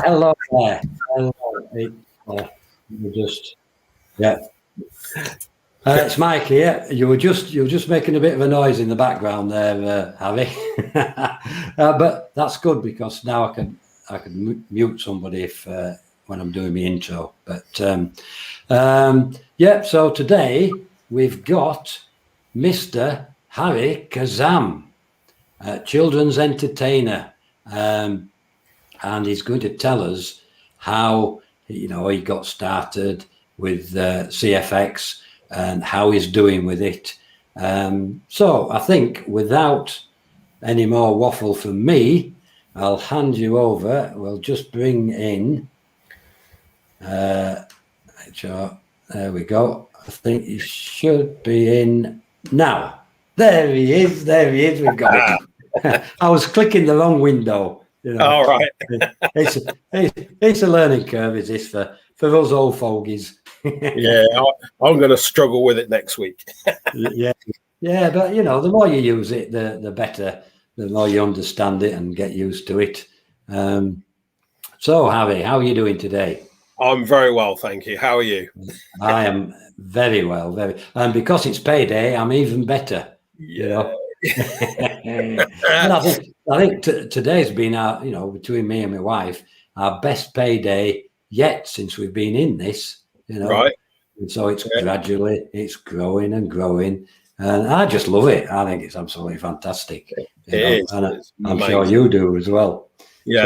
Hello there. Hello. You just, yeah. It's Mike here. You were just making a bit of a noise in the background there, Harry. But that's good because now I can mute somebody if when I'm doing my intro. But yeah. So today we've got Mr. Harry Kazzam, children's entertainer. And he's going to tell us how he got started with CFX and how he's doing with it. So I think without any more waffle from me, I'll hand you over. We'll just bring in there we go. I think he should be in now. There he is. We've got it. I was clicking the wrong window. All right. It's a learning curve, is this for us old fogies? Yeah, I'm going to struggle with it next week. yeah, but the more you use it, the better. The more you understand it and get used to it. So, Harry, how are you doing today? I'm very well, thank you. How are you? I am very well, and because it's payday, I'm even better. Yeah. And I think today's been our, between me and my wife, our best payday yet since we've been in this, Right. And so it's gradually, it's growing and growing, and I just love it. I think it's absolutely fantastic. It is. And I'm sure you do as well. Yeah.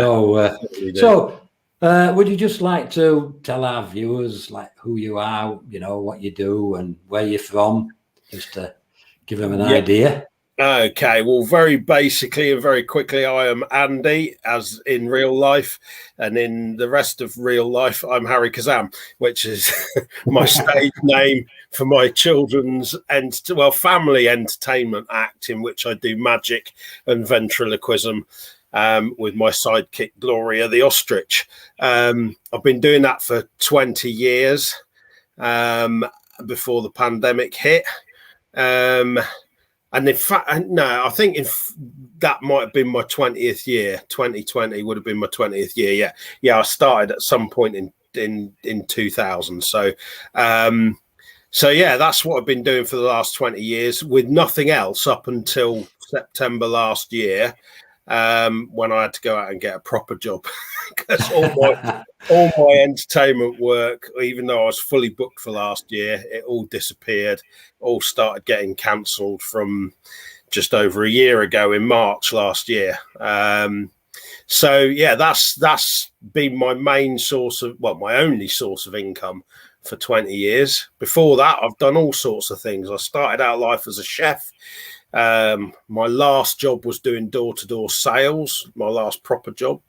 So, would you just like to tell our viewers like who you are, what you do and where you're from, just to give them an idea? Okay, well, very basically and very quickly, I am Andy, as in real life, and in the rest of real life, I'm Harry Kazzam, which is my stage name for my children's and family entertainment act, in which I do magic and ventriloquism with my sidekick Gloria the ostrich. I've been doing that for 20 years before the pandemic hit. And in fact, no, I think that might have been my 20th year. 2020 would have been my 20th year. Yeah. I started at some point in 2000. So yeah, that's what I've been doing for the last 20 years with nothing else up until September last year, when I had to go out and get a proper job because all my entertainment work, even though I was fully booked for last year, it all disappeared. All started getting cancelled from just over a year ago in March last year. So yeah, that's been my main source of, my only source of income for 20 years. Before that, I've done all sorts of things. I started out life as a chef. My last job was doing door-to-door sales, my last proper job.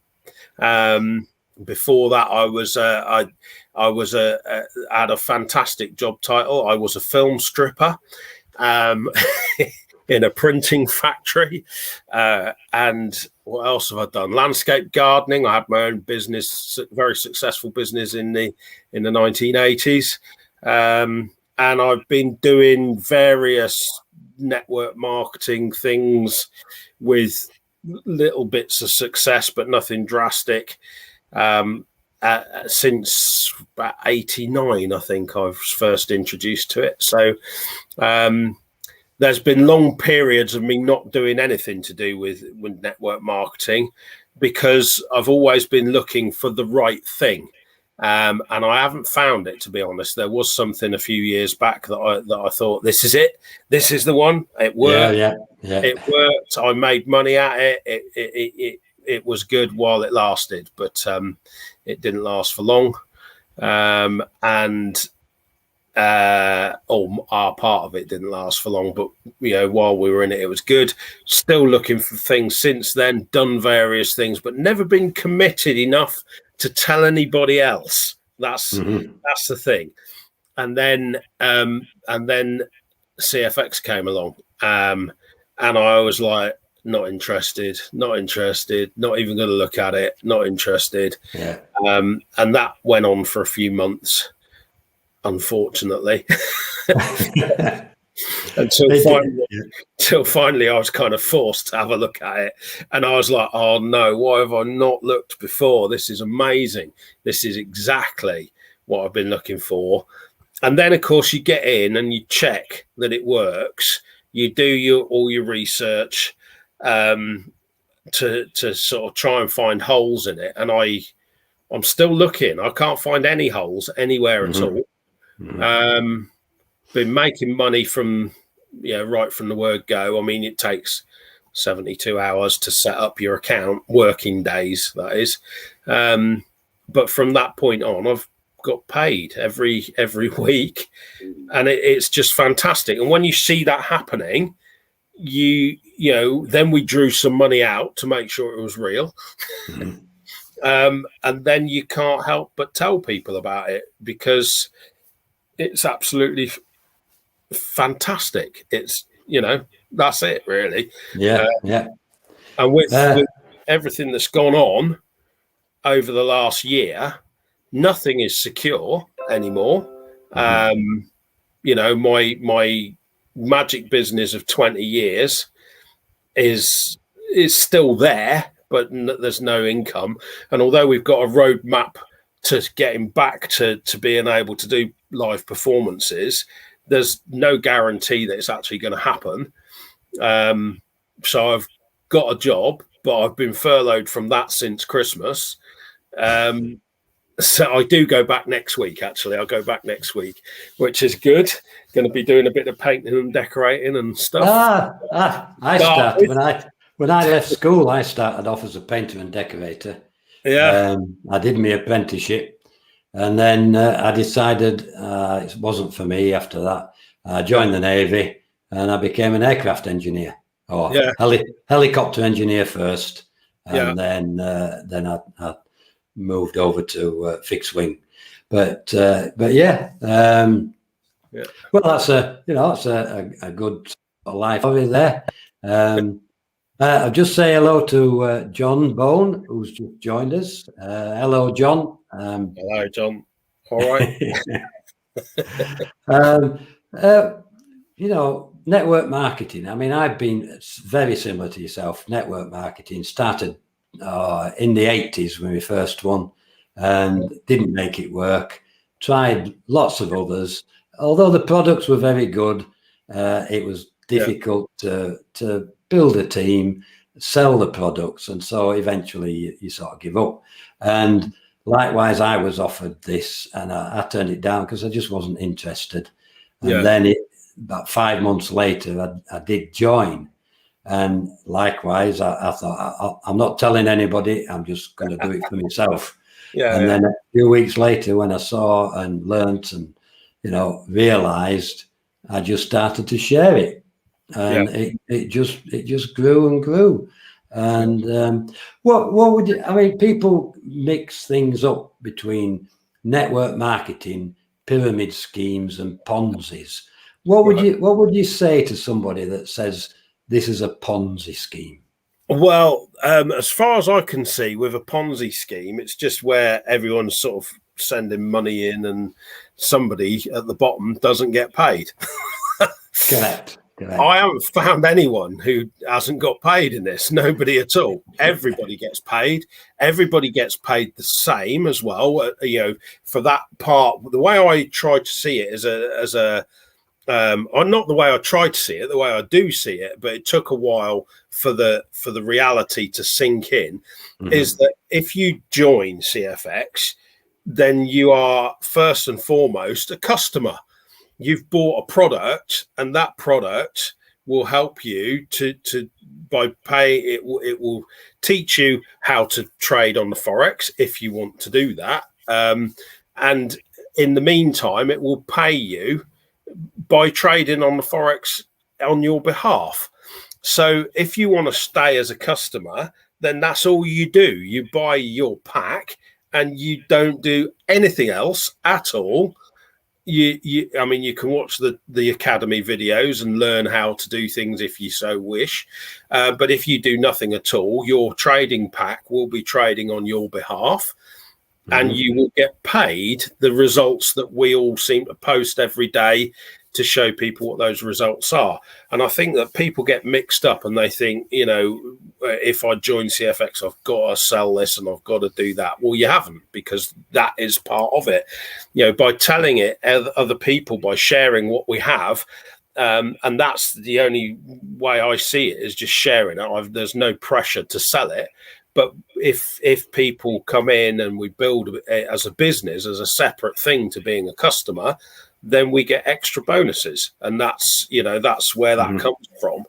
Before that, I had a fantastic job title. I was a film stripper in a printing factory. And what else have I done? Landscape gardening. I had my own business, very successful business in the 1980s. And I've been doing various network marketing things with little bits of success, but nothing drastic. Since about 89, I think I was first introduced to it. So there's been long periods of me not doing anything to do with network marketing because I've always been looking for the right thing. And I haven't found it, to be honest. There was something a few years back that I thought, this is it. This is the one. It worked. Yeah. It worked. I made money at it. It was good while it lasted, but it didn't last for long. And our part of it didn't last for long, but while we were in it, it was good. Still looking for things since then, done various things, but never been committed enough to tell anybody else. That's the thing. And then CFX came along, and I was like, not interested, not even going to look at it, not interested. Yeah. And that went on for a few months, unfortunately. until They did, finally, yeah. till finally I was kind of forced to have a look at it. And I was like, oh no, why have I not looked before? This is amazing. This is exactly what I've been looking for. And then, of course, you get in and you check that it works. You do all your research to sort of try and find holes in it. And I'm still looking. I can't find any holes anywhere at all. Been making money from, right from the word go. I mean, it takes 72 hours to set up your account, working days, that is. But from that point on, I've got paid every week, and it's just fantastic. And when you see that happening, then we drew some money out to make sure it was real. And then you can't help but tell people about it because it's absolutely fantastic. It's, that's it really. Yeah, yeah. And with everything that's gone on over the last year, nothing is secure anymore. My magic business of 20 years is still there, but there's no income. And although we've got a roadmap to getting back to being able to do live performances, there's no guarantee that it's actually going to happen. So I've got a job, but I've been furloughed from that since Christmas. So I do go back next week, actually. I'll go back next week, which is good. Going to be doing a bit of painting and decorating and stuff. I started when I left school. I started off as a painter and decorator. Yeah. I did my apprenticeship, and then I decided it wasn't for me. After that, I joined the Navy, and I became an aircraft engineer, or helicopter engineer first, and then I moved over to fixed wing. But yeah. Well, that's a good life over there. I'll just say hello to John Bone, who's just joined us. Hello, John. Hello, John. All right. Network marketing. I mean, I've been very similar to yourself. Network marketing started in the 80s when we first won, and didn't make it work. Tried lots of others. Although the products were very good, it was difficult to build a team, sell the products, and so eventually you sort of give up. And likewise, I was offered this, and I turned it down because I just wasn't interested. And then about 5 months later, I did join. And likewise, I thought, I'm not telling anybody, I'm just going to do it for myself. Then a few weeks later, when I saw and learnt and, realized, I just started to share it. And it just grew and grew. And what would you, I mean, people mix things up between network marketing, pyramid schemes, and Ponzi's. What would you say to somebody that says this is a Ponzi scheme? Well, as far as I can see, with a Ponzi scheme, it's just where everyone's sort of sending money in and somebody at the bottom doesn't get paid. Correct. I haven't found anyone who hasn't got paid in this. Nobody at all. Everybody gets paid. Everybody gets paid the same as well. For that part, the way I try to see it not the way I try to see it, the way I do see it, but it took a while for the reality to sink in, is that if you join CFX, then you are first and foremost a customer. You've bought a product, and that product will help you by pay. It will teach you how to trade on the Forex if you want to do that. And in the meantime, it will pay you by trading on the Forex on your behalf. So if you want to stay as a customer, then that's all you do. You buy your pack and you don't do anything else at all. You can watch the Academy videos and learn how to do things if you so wish. But if you do nothing at all, your trading pack will be trading on your behalf. And you will get paid the results that we all seem to post every day to show people what those results are. And I think that people get mixed up and they think, you know, if I join CFX, I've got to sell this and I've got to do that. Well, you haven't, because that is part of it. You know, by telling it other people, by sharing what we have, and that's the only way I see it, is just sharing it. There's no pressure to sell it. But if people come in and we build it as a business, as a separate thing to being a customer, then we get extra bonuses, and that's, you know, that's where that comes from.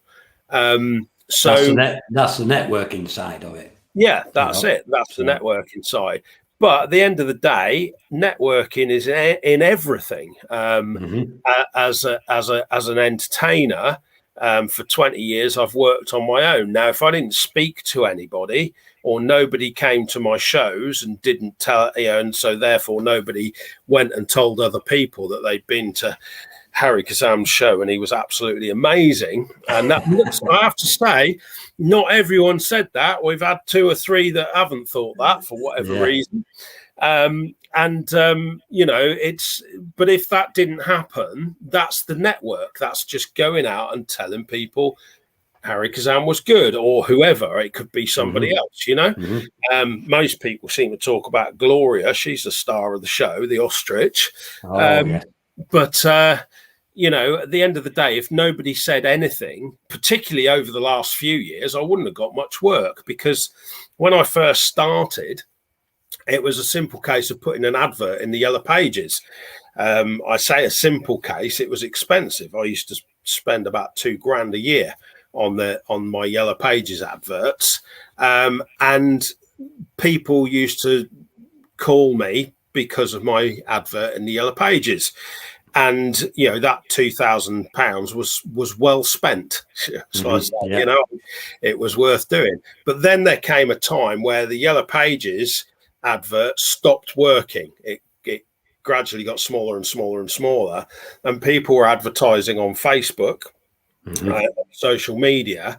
So that's the networking side of it. Yeah, that's it. That's the networking side. But at the end of the day, networking is in everything. As an entertainer, for 20 years, I've worked on my own. Now, if I didn't speak to anybody, or nobody came to my shows and didn't tell, you know, and so therefore nobody went and told other people that they'd been to Harry Kazzam's show and he was absolutely amazing. And that, I have to say, not everyone said that. We've had 2 or 3 that haven't thought that for whatever reason. You know, but if that didn't happen, that's the network. That's just going out and telling people Harry Kazzam was good, or whoever. It could be somebody else, you know. Most people seem to talk about Gloria. She's the star of the show, the ostrich. But you know, at the end of the day, if nobody said anything, particularly over the last few years, I wouldn't have got much work, because when I first started, it was a simple case of putting an advert in the Yellow Pages. I say a simple case, it was expensive. I used to spend about $2,000 a year on my Yellow Pages adverts. And people used to call me because of my advert in the Yellow Pages. And, you know, that £2,000 was well spent. So you know, it was worth doing. But then there came a time where the Yellow Pages advert stopped working. It gradually got smaller and smaller and smaller, and people were advertising on Facebook, social media,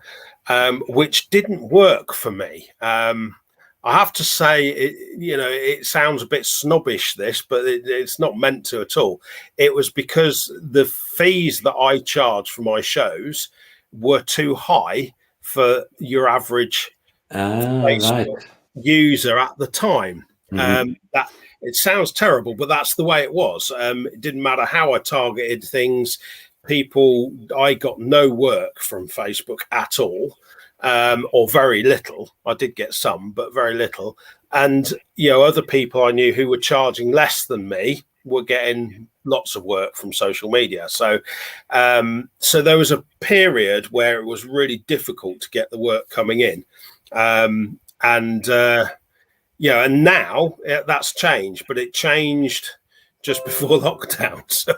which didn't work for me. I have to say, you know, it sounds a bit snobbish, this, but it's not meant to at all. It was because the fees that I charge for my shows were too high for your average Facebook user at the time. That it sounds terrible, but that's the way it was. It didn't matter how I targeted things. I got no work from Facebook at all. Or very little. I did get some, but very little. And, you know, other people I knew who were charging less than me were getting lots of work from social media. So, so there was a period where it was really difficult to get the work coming in. Yeah, and now that's changed, but it changed just before lockdown. So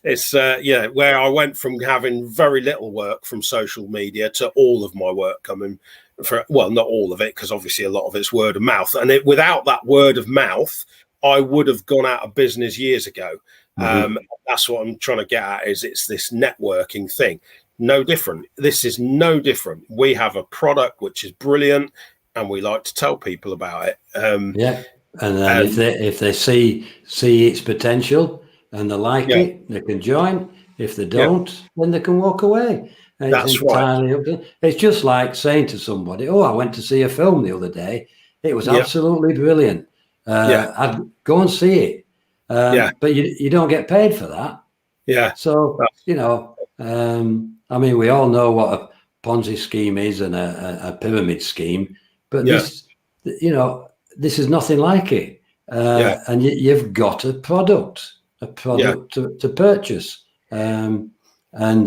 it's yeah, where I went from having very little work from social media to all of my work coming for, well, not all of it, because obviously a lot of it's word of mouth. And without that word of mouth, I would have gone out of business years ago. That's what I'm trying to get at, is it's this networking thing. No different. This is no different. We have a product which is brilliant, and we like to tell people about it. Yeah. And then if they see its potential and they like it, they can join. If they don't, then they can walk away. And that's right. It's just like saying to somebody, "Oh, I went to see a film the other day. It was absolutely brilliant. I'd go and see it." But you don't get paid for that. Yeah. So you know, I mean, we all know what a Ponzi scheme is and a pyramid scheme, but this, you know, this is nothing like it. And you've got a product to purchase, and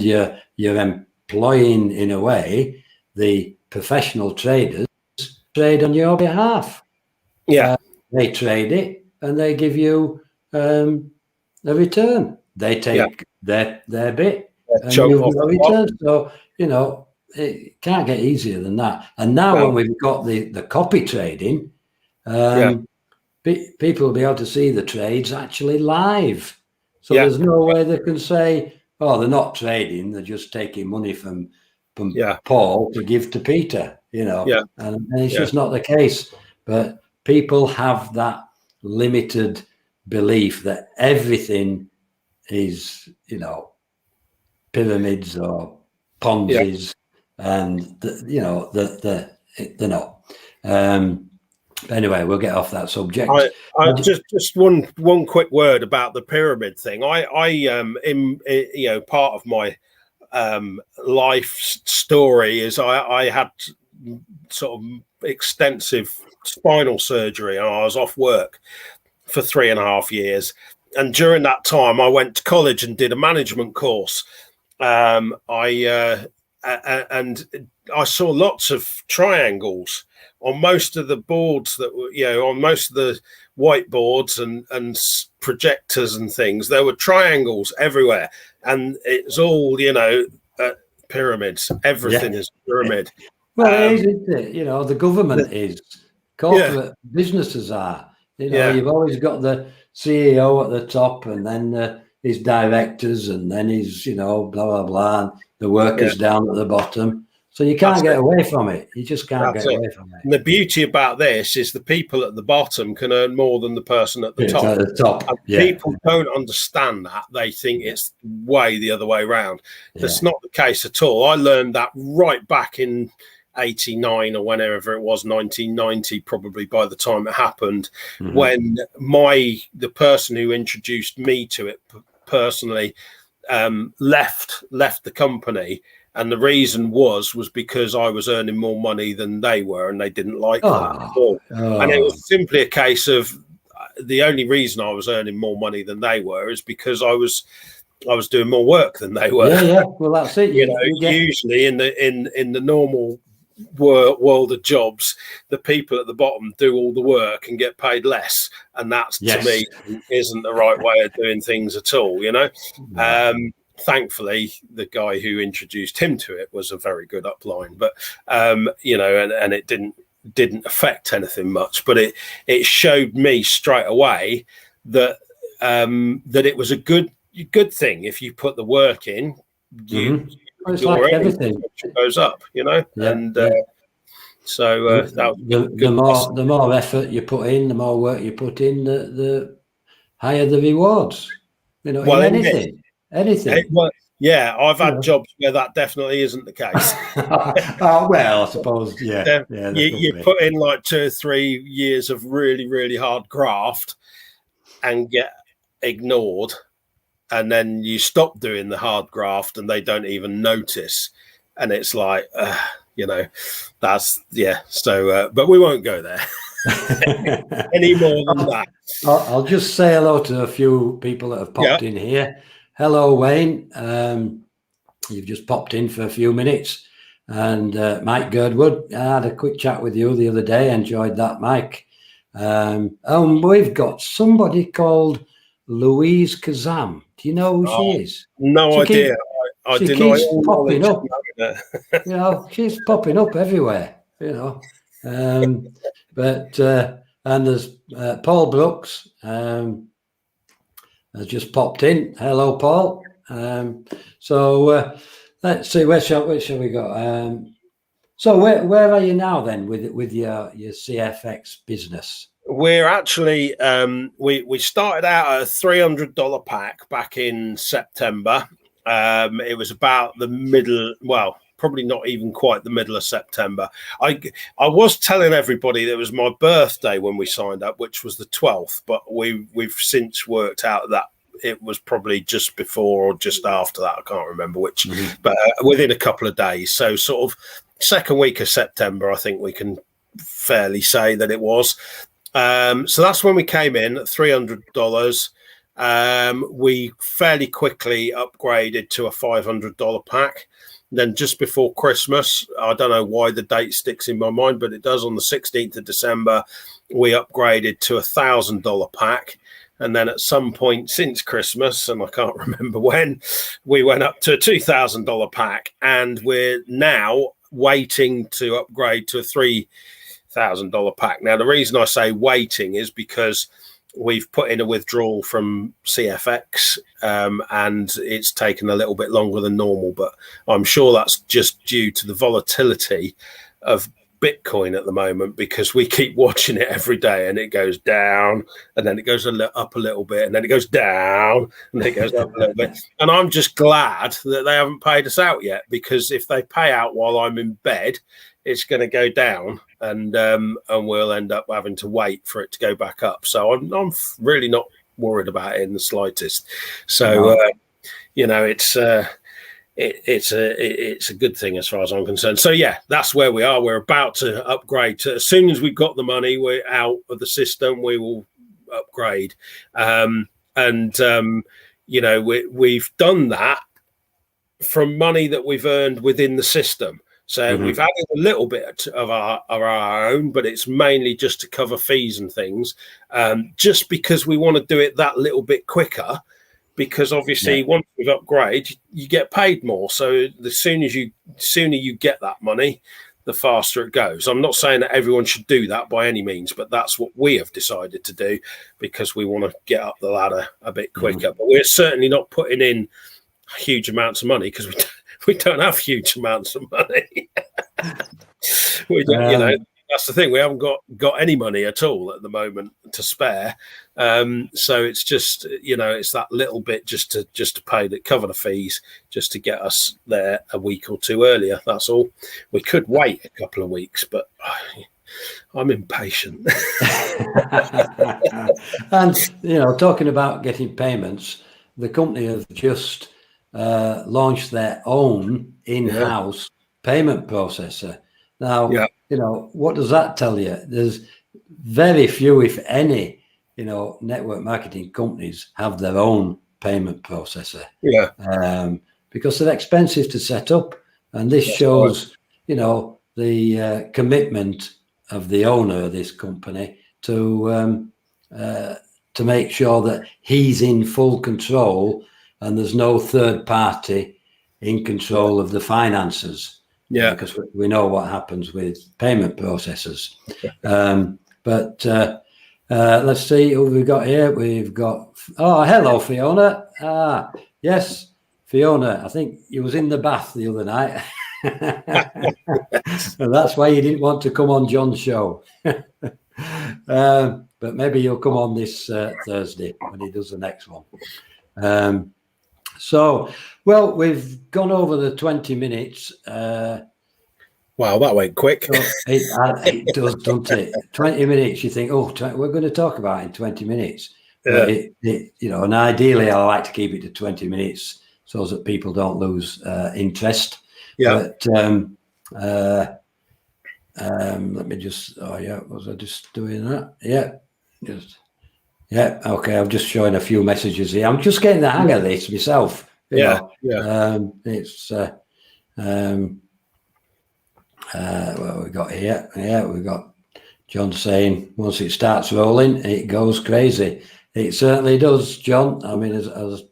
you're employing, in a way, the professional traders trade on your behalf. They trade it and they give you a return. They take their bit and you give a return. So, you know, it can't get easier than that. And now when we've got the copy trading, people will be able to see the trades actually live. So there's no way they can say, "Oh, they're not trading; they're just taking money from Paul to give to Peter." You know, and it's just not the case. But people have that limited belief that everything is, pyramids or Ponzi's, and they're not. Anyway, we'll get off that subject. I just one quick word about the pyramid thing. I part of my life story is I had sort of extensive spinal surgery, and I was off work for 3.5 years. And during that time, I went to college and did a management course. And I saw lots of triangles on most of the boards that were, on most of the whiteboards and projectors and things. There were triangles everywhere, and it's all, pyramids. Everything is pyramid. Well, it is, isn't it? The government is. Corporate businesses are. You've always got the CEO at the top, and then his directors, and then his, blah, blah, blah, and the workers down at the bottom. So you can't get away from it. You just can't get away from it. And the beauty about this is the people at the bottom can earn more than the person at the top. At the top. And people don't understand that. They think it's way the other way around. That's not the case at all. I learned that right back in 89 or whenever it was, 1990, probably by the time it happened, when the person who introduced me to it personally left the company. And the reason was because I was earning more money than they were, and they didn't like that at all. And it was simply a case of the only reason I was earning more money than they were is because I was doing more work than they were. Yeah. Well, that's it. Usually in the normal world of jobs, the people at the bottom do all the work and get paid less, and that's to me isn't the right way of doing things at all. Thankfully, the guy who introduced him to it was a very good upline, but and it didn't affect anything much. But it showed me straight away that it was a good thing if you put the work in. It's like everything goes up, and so the more effort you put in, the more work you put in, the higher the rewards. In anything. I've had jobs where that definitely isn't the case. Well, I suppose, you put in like 2 or 3 years of really, really hard graft and get ignored, and then you stop doing the hard graft and they don't even notice, and it's like that's so but we won't go there any more than that. I'll just say hello to a few people that have popped in here. Hello, Wayne. You've just popped in for a few minutes. And Mike Girdwood, I had a quick chat with you the other day. Enjoyed that, Mike. We've got somebody called Louise Kazzam. Do you know who she is? No idea. She keeps popping up. She's popping up everywhere. But and there's Paul Brooks. Has just popped in. Hello, Paul. So let's see. Where shall we go? So where are you now then with your CFX business? We're actually we started out at a $300 pack back in September. It was about the middle. Well, probably not even quite the middle of September. I was telling everybody that it was my birthday when we signed up, which was the 12th, but we've since worked out that it was probably just before or just after that. I can't remember which, but within a couple of days. So sort of second week of September, I think we can fairly say that it was. So that's when we came in at $300. We fairly quickly upgraded to a $500 pack. Then just before Christmas, I don't know why the date sticks in my mind, but it does. On the 16th of December, we upgraded to a $1,000 pack. And then at some point since Christmas, and I can't remember when, we went up to a $2,000 pack. And we're now waiting to upgrade to a $3,000 pack. Now, the reason I say waiting is because we've put in a withdrawal from CFX and it's taken a little bit longer than normal, but I'm sure that's just due to the volatility of Bitcoin at the moment, because we keep watching it every day, and it goes down, and then it goes up a little bit, and then it goes down, and then it goes up a little bit. And I'm just glad that they haven't paid us out yet, because if they pay out while I'm in bed, it's going to go down, and we'll end up having to wait for it to go back up. So I'm really not worried about it in the slightest. So it's a good thing as far as I'm concerned. So yeah, that's where we are. We're about to upgrade. As soon as we've got the money, we're out of the system, we will upgrade. We've done that from money that we've earned within the system. So we've added a little bit of our own, but it's mainly just to cover fees and things, just because we want to do it that little bit quicker. Because obviously, once you upgrade, you get paid more. So the sooner you get that money, the faster it goes. I'm not saying that everyone should do that by any means, but that's what we have decided to do, because we want to get up the ladder a bit quicker. But we're certainly not putting in huge amounts of money, because we don't have huge amounts of money. We don't, that's the thing. We haven't got any money at all at the moment to spare. So it's just, it's that little bit just to cover the fees, just to get us there a week or two earlier. That's all. We could wait a couple of weeks, but I'm impatient. And, talking about getting payments, the company have just launched their own in-house payment processor. Now, what does that tell you? There's very few, if any, network marketing companies have their own payment processor. Because they're expensive to set up. And this shows, the commitment of the owner of this company to make sure that he's in full control and there's no third party in control of the finances. Because we know what happens with payment processors. But let's see who we've got here. We've got, hello, Fiona. Yes, Fiona, I think you was in the bath the other night. And that's why you didn't want to come on John's show. But maybe you'll come on this Thursday when he does the next one. Well, we've gone over the 20 minutes. Wow, that went quick. So it does, doesn't it? 20 minutes, you think, we're going to talk about it in 20 minutes. But and ideally, I like to keep it to 20 minutes so that people don't lose interest. But let me just, was I just doing that? Okay, I'm just showing a few messages here. I'm just getting the hang of this myself. It's what we got here? We've got John saying once it starts rolling, it goes crazy. It certainly does, John. I mean, as I was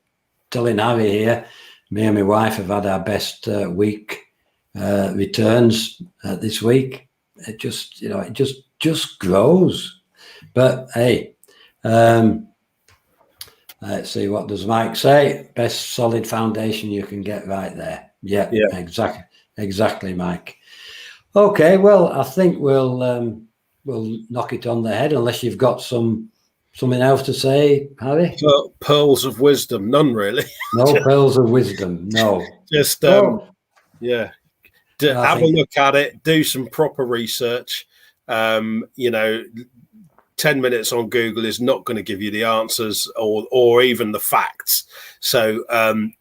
telling Harry here, me and my wife have had our best week returns this week. It just, it just grows. But hey, let's see, what does Mike say? Best solid foundation you can get right there. Yeah. Exactly, Mike. Okay, well, I think we'll knock it on the head, unless you've got something else to say, Harry. Pearls of wisdom, none really. No pearls of wisdom, no. Just have a look at it, do some proper research. 10 minutes on Google is not going to give you the answers or even the facts. So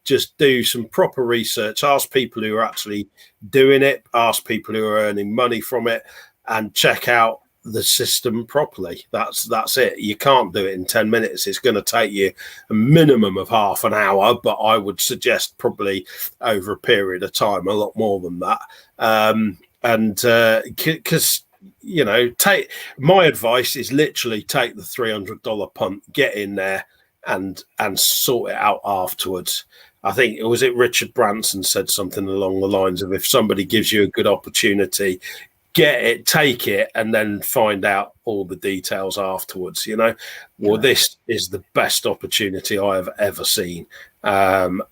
just do some proper research, ask people who are actually doing it, ask people who are earning money from it, and check out the system properly. That's it. You can't do it in 10 minutes. It's going to take you a minimum of half an hour, but I would suggest probably over a period of time, a lot more than that. Because take my advice is literally take the $300 punt, get in there and sort it out afterwards. I think it Richard Branson said something along the lines of, if somebody gives you a good opportunity, get it, take it, and then find out all the details afterwards. This is the best opportunity I have ever seen. And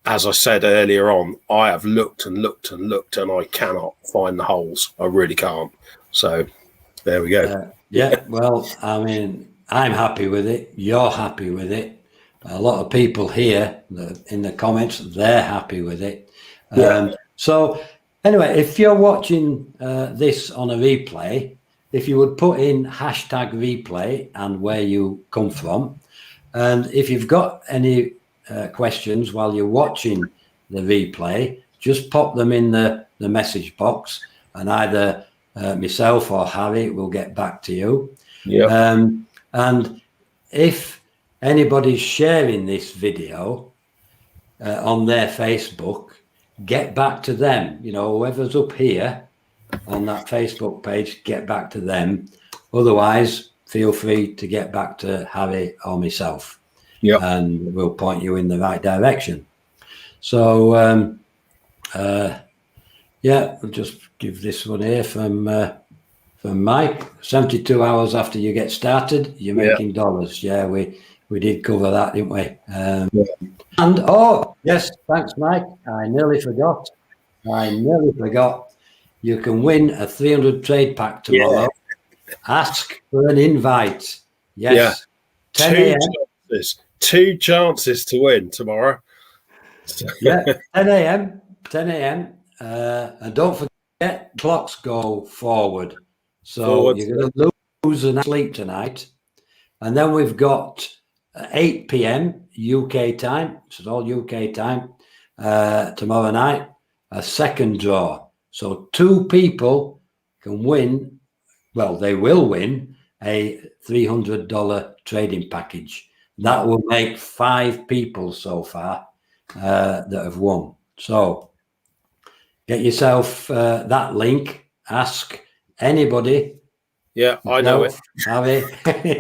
as I said earlier on, I have looked and looked and looked, and I cannot find the holes. I really can't. So there we go. Yeah, well, I mean, I'm happy with it. You're happy with it. A lot of people here in the comments, they're happy with it. So anyway, if you're watching this on a replay, if you would put in hashtag replay and where you come from, and if you've got any questions while you're watching the replay, just pop them in the message box, and either myself or Harry will get back to you. And if anybody's sharing this video on their Facebook, get back to them. You know, whoever's up here on that Facebook page, get back to them. Otherwise, feel free to get back to Harry or myself, and we'll point you in the right direction. So yeah, we'll just give this one here from Mike. 72 hours after you get started, you're making dollars. Yeah, we did cover that, didn't we? And oh yes, thanks, Mike. I nearly forgot. You can win a 300 trade pack tomorrow. Ask for an invite. Yes. 10 a.m. Two chances to win tomorrow. 10 a.m. 10 a.m. And don't forget, clocks go forward. So you're going to lose a night's sleep tonight. And then we've got 8 p.m. UK time. This is all UK time. Tomorrow night, a second draw. So 2 people can win. Well, they will win a $300 trading package. That will make 5 people so far that have won. So get yourself that link. Ask anybody. Yeah, I know it. Harry.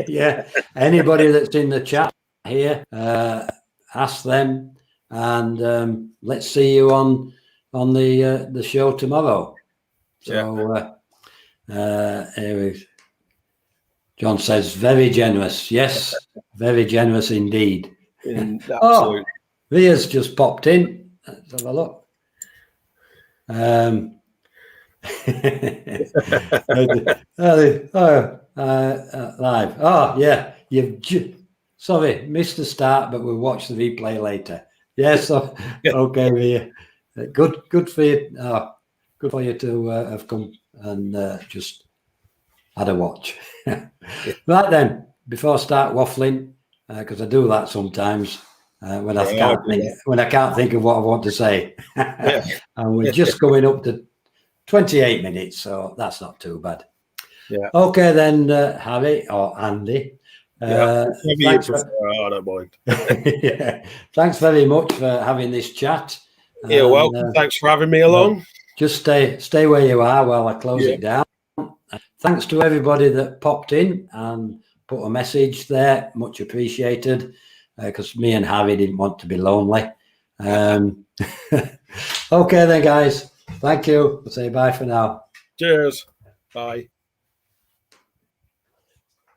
Yeah, anybody that's in the chat here, ask them, and let's see you on the show tomorrow. So here John says very generous. Yes, very generous indeed. Oh, Ria's just popped in. Let's have a look. Live. Oh yeah, sorry, missed the start, but we'll watch the replay later. Yes, okay, Ria. Good for you. Good for you to have come and just had a watch. Right then, before I start waffling, because I do that sometimes when I can't think of what I want to say, and we're just coming up to 28 minutes, so that's not too bad. Yeah. Okay then, Harry or Andy. Thanks I don't mind. Yeah, thanks very much for having this chat. You're welcome. Thanks for having me along. Just stay where you are while I close it down. Thanks to everybody that popped in and put a message there. Much appreciated, because me and Harry didn't want to be lonely. Okay then, guys. Thank you. I'll say bye for now. Cheers. Bye.